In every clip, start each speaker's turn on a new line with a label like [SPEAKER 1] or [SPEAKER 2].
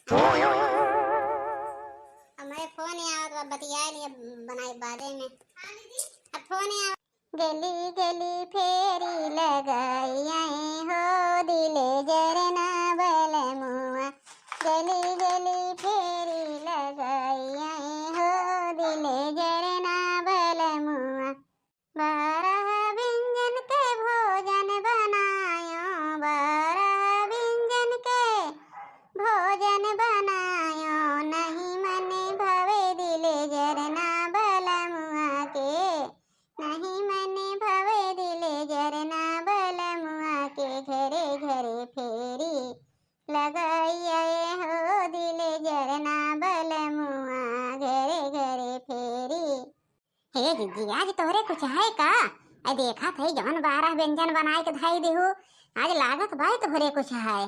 [SPEAKER 1] हमारे फोन आवत बा बतियाए लिए बनाई बादे में। अब फोन आवत गली गली फेरी लगाई हो दिले जरना बल मुआ गली गली फेरी लगाई हो दिले जरना बल मुआ बारह व्यंजन के भोजन बनायो बारह व्यंजन के भोजन बनायो नहीं मने भवे दिले जरना बल मुआ के नहीं मने भवे दिले जरना बल मुआ के घरे घरे फेरी लगाइए हो दिले जरना बल मुआ घरे घरे फेरी। हे दीदी आज तोहरे कुछ है का? आई देखा थे जवन 12 व्यंजन बनाए के धाई देहू आज लागत भाई तोहरे कुछ है।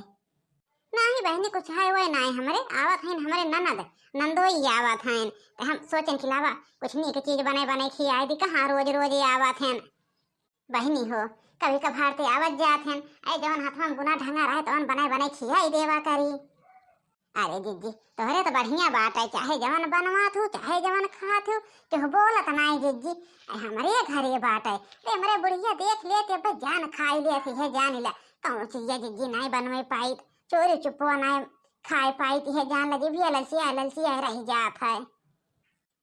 [SPEAKER 1] नहीं बहनी कुछ है वो नहीं हमरे आवत हैं हमारे ननद नंदोई आवत हैं तो हम सोचन खिलावा कुछ नीक चीज बने बने खियाई दी कहाँ रोज रोज आवत हैं बहनी हो कभी कभार ते आवत जात हैं ऐ जवन हाथ में गुना ढंगा रहे तवन बने बने खियाई देवा करी। अरे दीदी तोहरे तो बढ़िया बात है चाहे जवन बनवात हो चाहे जवन खात हो तो बोलत नहीं दीदी हमारे घर ये बात है रे हमारे बुढ़िया देख लेते अब जान खाई लेती है जान ला कौन चीज दीदी नहीं बनवे पाई चोरी चुपो नहीं खाए पाई है जान लगी भी ललसिया रही जात है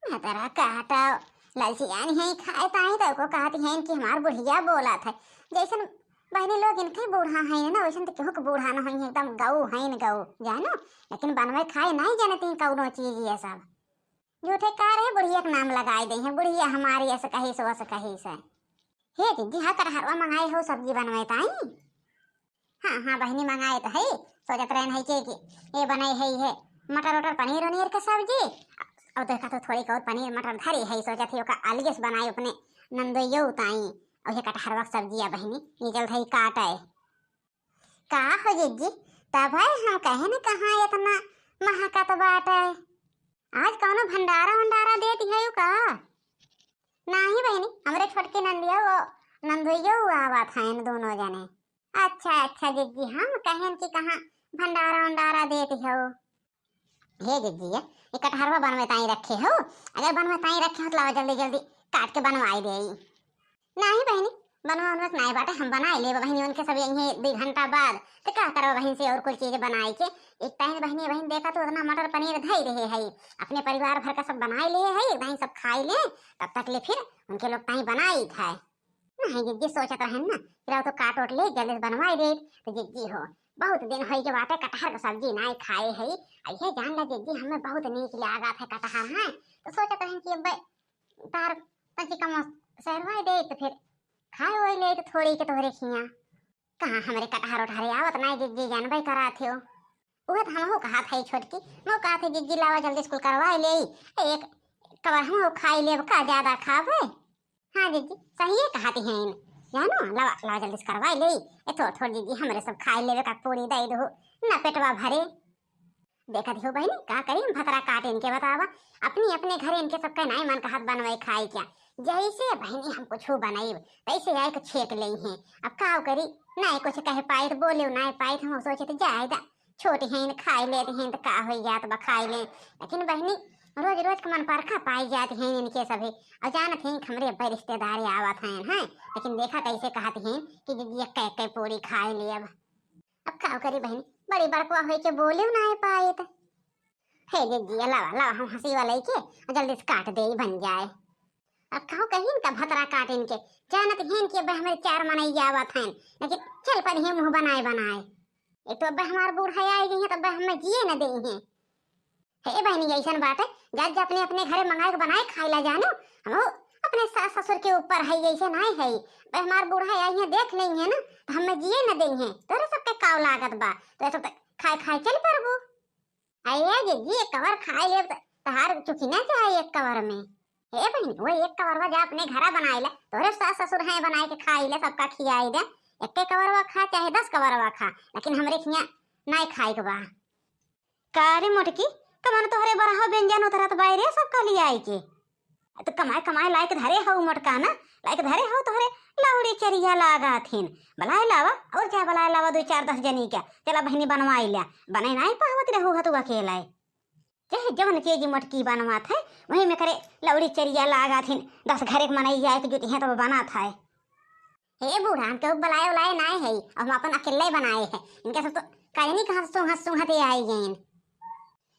[SPEAKER 1] मैं तेरा कहता ललसिया नहीं खाए ताई तो को कहती है कि हमार बुढ़िया बोला था जैसन बहनी लोग इनके बूढ़ा है ना वैसे तो केहू के बूढ़ा न है एकदम गऊ है न गऊ जानो लेकिन बनवे खाए नहीं जानती कौनो चीज ये सब झूठे कह रहे बुढ़िया के नाम लगाए दे हैं बुढ़िया हमारी ऐसे कही सो ऐसे कही से। हे दीदी हाँ कटहरवा मंगाए हो सब्जी बनवे ताई? हाँ बहनी मंगाए तो है सोचत रहन है कि ये बनाई है मटर वटर पनीर वनीर के सब्जी और देखा तो थोड़ी और पनीर मटर धरी है सोचत है अलगे से बनाए अपने नंदोइयो ताई और ये कटहरवा सब्जी बहनी निकल है काटे का हो जीजी तब है हम कहे न कहाँ इतना महकत बाट है आज कौनो भंडारा वंडारा देती है का? नहीं बहनी हमारे छोटकी नंदिया वो नंदोइयो आवत हैं दोनों जने। अच्छा जीजी हम कहें कि कहाँ भंडारा वंडारा देती हो। हे जीजी ये कटहरवा बनवे ताई रखे हो अगर बनवे ताई रखे हो तो जल्दी जल्दी काट के बनवाई दे। नहीं बहनी बनवा नहीं बाटे हम बनाए ले बहनी उनके सब यही 2 घंटा बाद तो क्या करो बहन से और कोई चीज बनाई के एक टाइम बहनी देखा तो उतना मटर पनीर धई रहे है अपने परिवार भर का सब बनाए ले है एकदम सब खाई ले तब तक ले फिर उनके लोग ताई बनाई था। नहीं जिज्जी सोचत रहन ना फिर तो काट ओट ले जल्दी बनवाई दे तो जिज्जी हो बहुत दिन हो जो बाटे कटहर का सब्जी नहीं खाए है ऐसे जान ला जिज्जी हमें बहुत नीक लागत है कटहर है तो सोचत रहन कि तार तकी कम सरवाई दे तो फिर खाए वही ले तो थोड़ी के तोहरे खिया कहाँ हमारे कटहर उठारे आवत नहीं जिज्जी जानबे करा थे वो तो हम कहा था छोटकी वो कहा थे जिज्जी लावा जल्दी स्कूल करवाई ले एक कवर हम खाई ले का ज्यादा खावे। हाँ जिज्जी सही है कहती हैं जानो लावा जल्दी से करवाई ले थोड़ी जिज्जी हमारे सब खाई लेवे का पूरी दे दो ना पेटवा भरे। देखा हो बहनी का करी भतरा काट इनके बतावा अपनी अपने घर इनके सबका नहीं मन का हाथ बनवाई खाई क्या जैसे बहनी हम कुछ बनाई वैसे आए को छेक ली हैं अब का करी नहीं कुछ कह पाई तो बोले नहीं पाई हम सोचे तो जाएगा छोटी हैं खाई लेते हैं तो का हो जात बा खाई ले लेकिन बहनी रोज रोज का मन परखा पाई जाती हैं इनके सभी और जानते हैं हमारे भाई रिश्तेदार आवत हैं लेकिन देखा कैसे कहते हैं कि दीदी कै पूरी खाई ले अब का करी बहनी बड़ी बड़कुआ हो के बोले नहीं पाए तो हे दीदी लावा हम हंसी वाले के जल्दी से काट दे बन जाए। अब कहो कहीं का भतरा काट इनके जानत हैं कि हमारे 4 मनाई आवत हैं लेकिन चल पर ही मुंह बनाए एक तो अब हमार बूढ़ा आई गई है तब हमें जिए न दे हैं। हे बहनी ऐसा बात है जज अपने अपने घरे मंगाए के बनाए खाई ला जानो हम अपने सास ससुर के ऊपर है ऐसे नहीं है हमार बूढ़ा आई है देख लेंगे ना तो हमें जिए न दे हैं तोरे सबके काव लागत बा तो सब खाए चल परबो आइए जी एक कवर खाए ले तहार चुकी ना चाहिए एक कवर में। हे बहनी वो एक कवरवा जा अपने घरा बनाए ले तोरे सास ससुर हैं बनाए के खाई ले सबका खियाई दे एक कवरवा खा चाहे 10 कवरवा खा लेकिन हमरे खिया नहीं खाई के बा कारे मोटकी कमन तोहरे बरहा व्यंजन उतरत बाहरे सब का लिया आई के तो कमाए कमाए लायक धरे हो मोटका ना, लायक धरे हो तोहरे लौड़ी चरिया लागा थिन। बलाए लावा और क्या बलाए लावा 2-4-10 जनी क्या, चला बहनी बनवाई लिया, बनाई नहीं पावत रहू हतु अकेला चाहे जवन चीज मोटकी बनवा थे वही में करे लौड़ी चरिया लागा थिन। 10 घरे के मनई जाए के जुटी है तो बना था। हे बूढ़ा हम क्यों बनाए उलाए ना है, हम अपन अकेले बनाए हैं। इनके सब तो कहनी कहाँ सुंघते आई गए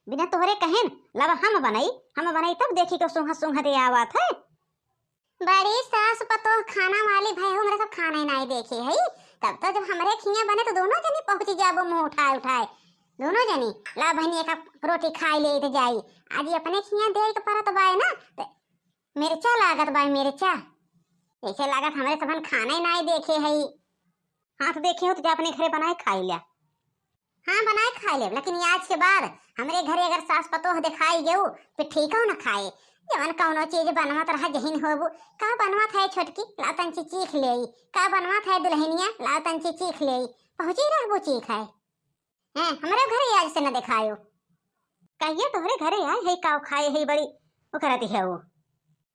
[SPEAKER 1] बिना तोहरे कहन लब हम बनाई तब देखी के सुंघते आवा थे। बड़ी सास पतो खाना वाली भाई हो मेरे सब खाना ही नहीं देखे है। तब तो जब हमारे खिया बने तो दोनों जनी पहुंच जाबो मुंह उठाए दोनों जनी ला बहनी एक रोटी खाई ले तो जाई। आज अपने खिया दे के परत बाय ना तो मिर्चा लागत बाय मिर्चा ऐसे लागत हमारे सबन खाना ही नहीं देखे है। हाथ देखे हो तो अपने घरे बनाए खाई लिया। हाँ बनाए खा ले, लेकिन आज के बाद हमारे घरे अगर सास पतोह दिखाई गयो तो ठीक हो ना खाए। जवन कौनो चीज बनवा रहा जहीन होबू का बनवा था छोटकी लातन चीख ले, का बनवा था दुल्हनिया लातन चीख ले, पहुंची रहबो चीख है। हैं हमारे घरे आज से न दिखायो कहिए तोहरे घरे आए है काव खाए है बड़ी वो करती है वो।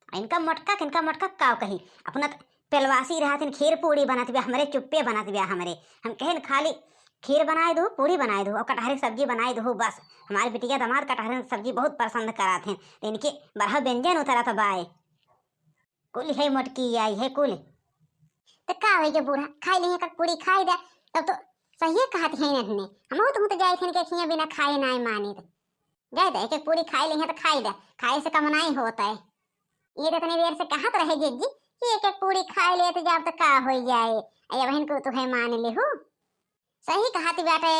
[SPEAKER 1] इनका मटका काव कही अपना पेलवासी रहतिन खीर पूड़ी बनाती बिया हमारे चुप्पे बनाती बिया हमारे। हम कहन खाली खीर बनाए दो पूड़ी बनाए दो और कटहरे सब्जी बनाए दो बस। हमारे बिटिया दामाद कटहरे सब्जी बहुत पसंद कराते हैं तो इनके बड़ा व्यंजन उतरा था बाय कुल है मोटकी आई है कुल तो का हो जो बूढ़ा खाई लिए पूड़ी खाई दे तब तो सही कहती है इन्हें। हम तो जाए थे इनके खिया बिना खाए ना माने तो गए दे एक पूड़ी खाई लिए तो खाई दे, खाए से कम नहीं होता है। ये इतनी देर से कहा तो रहे जीजी एक पूड़ी खाई ले तो जब तक का हो जाए अया बहन को तो है मान ले हो। सही कहती बेटे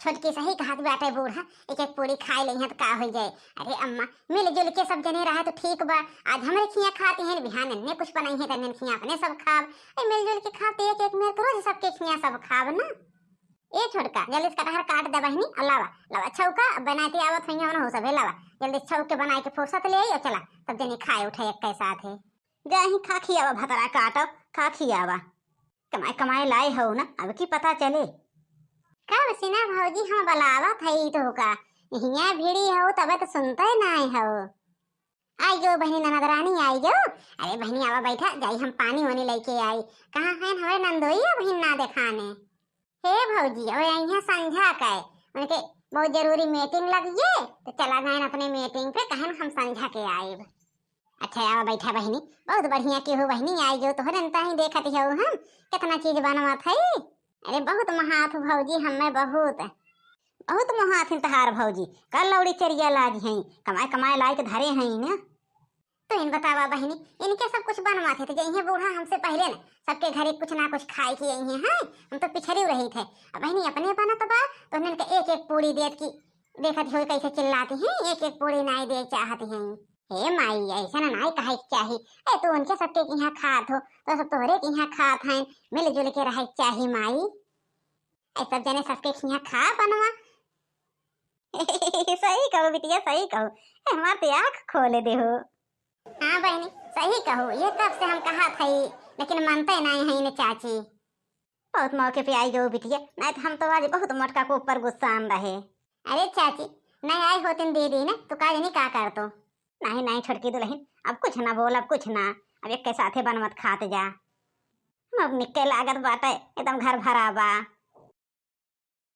[SPEAKER 1] छोटकी सही कहती बेटे बूढ़ा एक पूड़ी खाई ले तो का हो जाए। अरे अम्मा मिलजुल के सब जने रहा तो ठीक बा। आज हमारे खिया खाती हैं बिहान ने कुछ बनाई है तो खिया अपने सब खाब मिलजुल के खाते एक मेरे को रोज सबके खिया सब खाब ना। ए छोटका जल्दी से कटहर काट दे बहनी और लावा छौका बनाती आवत हुई हो सब है लावा जल्दी छौक के बनाए के फुर्सत ले और चला तब जनी खाए उठे एक के साथ है जाही खा खियावा भतरा काटो खा खियावा कमाए लाए हो ना अब की पता चले कब सीना भौजी हम बलावा थई तो का हिया भिड़ी हो तब तो सुनते नहीं हो। आई जो बहनी ननदरानी आई जो। अरे बहनी आवा बैठा जाई हम पानी वानी लेके आई। कहाँ है हमारे नंदोई बहन ना दिखाने हे भौजी और यहाँ संझा का उनके बहुत जरूरी मीटिंग लगी है तो चला गए अपने मीटिंग पे कहन हम संझा के आए। अच्छा आवा बैठा बहनी बहुत बढ़िया की हो बहनी आई जो तोहरे ही देखती हो हम कितना चीज बनवा थी। अरे बहुत महाथ भौजी हमें बहुत महाथ तहार भौजी कल लौड़ी चरिया लाज हैं कमाए लायक धरे हैं ना। तो इन बतावा बहनी इनके सब कुछ बनवा थे तो यही बूढ़ा हमसे पहले न सबके घरे कुछ ना कुछ खाए की यही है हम तो पिछड़ी रही थे। अब बहनी अपने बना तो बा तो उनके एक पूड़ी देत की देखत हो कैसे चिल्लाती हैं एक पूड़ी नहीं दे चाहती हैं। हे माई ऐसा ना नहीं कहे चाहिए ए तो उनके सबके यहाँ खात हो तो सब तोहरे के यहाँ खात हैं मिलजुल के रहे चाहिए माई ऐ सब जने सबके यहाँ खा बनवा। सही कहो बिटिया सही कहो हमारे तो आँख खोले दे हो। हाँ बहनी सही कहो ये कब से हम कहा थी लेकिन मानते नहीं है इन्हें चाची बहुत मौके पे आई गो बिटिया नहीं तो हम तो आज बहुत मटका को ऊपर गुस्सा आन रहे। अरे चाची नहीं आई होती दीदी ने तो काज नहीं का कर तो नहीं छोटकी दुल्हन अब कुछ ना बोल अब कुछ ना अब एक के साथे बनमत खाते जा अब निक्के लागत बाटे एकदम घर भरा बा